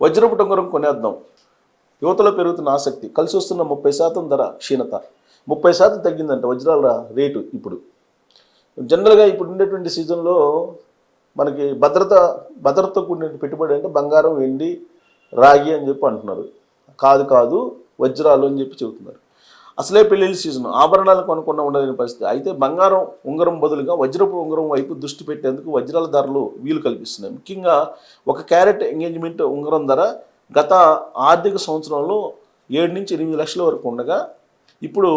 వజ్రపు ఉంగరం కొనేద్దాం, యువతలో పెరుగుతున్న ఆసక్తి, కలిసి వస్తున్న 30% ధర క్షీణత. 30% తగ్గిందంట వజ్రాల రేటు. ఇప్పుడు జనరల్గా ఇప్పుడు ఉండేటువంటి సీజన్లో మనకి భద్రత కూడిన పెట్టుబడి అంటే బంగారం, వెండి, రాగి అని చెప్పి అంటున్నారు. కాదు వజ్రాలు అని చెప్పి చెబుతున్నారు. అసలే పెళ్ళిళ్ళ సీజన్, ఆభరణాలు కొనకుండా ఉండలేని పరిస్థితి. అయితే బంగారం ఉంగరం బదులుగా వజ్రపు ఉంగరం వైపు దృష్టి పెట్టేందుకు వజ్రాల ధరలు వీలు కల్పిస్తున్నాయి. ముఖ్యంగా 1 క్యారెట్ ఎంగేజ్మెంట్ ఉంగరం ధర గత ఆర్థిక సంవత్సరంలో 7 నుంచి 8 లక్షల వరకు ఉండగా ఇప్పుడు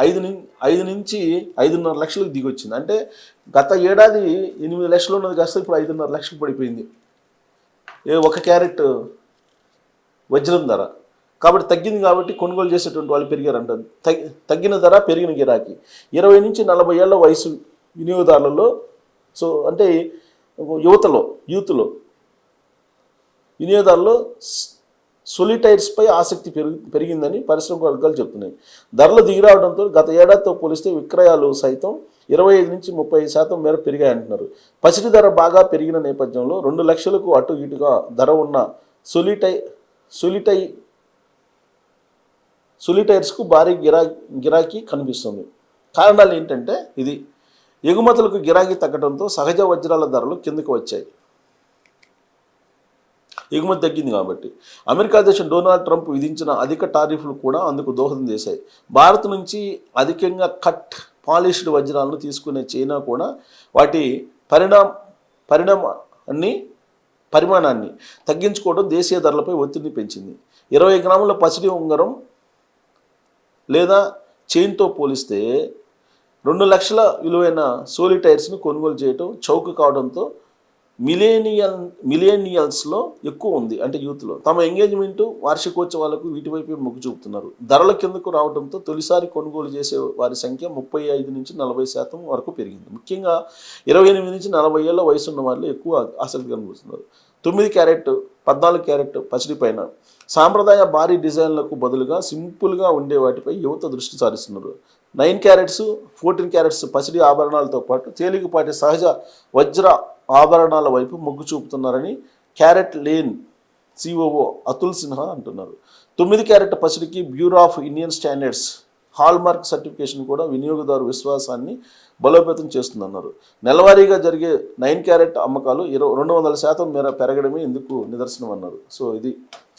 5 నుంచి 5.5 లక్షలకు దిగొచ్చింది. అంటే గత ఏడాది 8 లక్షలు ఉన్నది కాస్త ఇప్పుడు 5.5 లక్షలకు పడిపోయింది 1 క్యారెట్ వజ్రం ధర. కాబట్టి తగ్గింది, కాబట్టి కొనుగోలు చేసేటువంటి వాళ్ళు పెరిగారంట. తగ్గిన ధర పెరిగిన గిరాకీ. 20 నుంచి 40 ఏళ్ల వయసు వినియోగదారులలో, సో అంటే యూత్లో వినియోగదారుల్లో సొలిటైర్స్పై ఆసక్తి పెరిగిందని పరిశ్రమ వర్గాలు చెప్తున్నాయి. ధరలు దిగిరావడంతో గత ఏడాదితో పోలిస్తే విక్రయాలు సైతం 25 నుంచి 30% మేర పెరిగాయంటున్నారు. పసిడి ధర బాగా పెరిగిన నేపథ్యంలో 2 లక్షలకు అటు ఇటుగా ధర ఉన్న సొలిటైర్స్కు భారీ గిరాకీ కనిపిస్తుంది. కారణాలు ఏంటంటే ఇది ఎగుమతులకు గిరాకీ తగ్గడంతో సహజ వజ్రాల ధరలు కిందకు వచ్చాయి. ఎగుమతి తగ్గింది కాబట్టి. అమెరికా అధ్యక్షుడు డొనాల్డ్ ట్రంప్ విధించిన అధిక టారిఫ్లు కూడా అందుకు దోహదం చేశాయి. భారత్ నుంచి అధికంగా కట్ పాలిష్డ్ వజ్రాలను తీసుకునే చైనా కూడా వాటి పరిమాణాన్ని తగ్గించుకోవడం దేశీయ ధరలపై ఒత్తిడిని పెంచింది. 20 గ్రాముల పసిడి ఉంగరం లేదా చైన్తో పోలిస్తే 2 లక్షల విలువైన సోలిటైర్స్ను కొనుగోలు చేయడం చౌక కావడంతో మిలేనియల్స్లో ఎక్కువ ఉంది. అంటే యూత్లో తమ ఎంగేజ్మెంటు, వార్షికోత్సవాలకు వీటివైపే మొగ్గు చూపుతున్నారు. ధరల కిందకు రావడంతో తొలిసారి కొనుగోలు చేసే వారి సంఖ్య 35 నుంచి 40% వరకు పెరిగింది. ముఖ్యంగా 28 నుంచి 40 ఏళ్ల వయసు ఉన్న వారిలో ఎక్కువ ఆసక్తి కనిపిస్తున్నారు. 9 క్యారెట్ 14 క్యారెట్ పసిడి పైన సాంప్రదాయ భారీ డిజైన్లకు బదులుగా సింపుల్గా ఉండే వాటిపై యువత దృష్టి సారిస్తున్నారు. 9 క్యారెట్స్ 14 క్యారెట్స్ పసిడి ఆభరణాలతో పాటు తేలికపాటి సహజ వజ్ర ఆభరణాల వైపు మొగ్గు చూపుతున్నారని CaratLane COO Atul Sinha అంటున్నారు. 9 క్యారెట్ పసిడికి Bureau of Indian Standards hallmark certification కూడా వినియోగదారు విశ్వాసాన్ని బలోపేతం చేస్తుందన్నారు. నెలవారీగా జరిగే 9 క్యారెట్ అమ్మకాలు 200% మేర పెరగడమే ఇందుకు నిదర్శనం అన్నారు. సో ఇది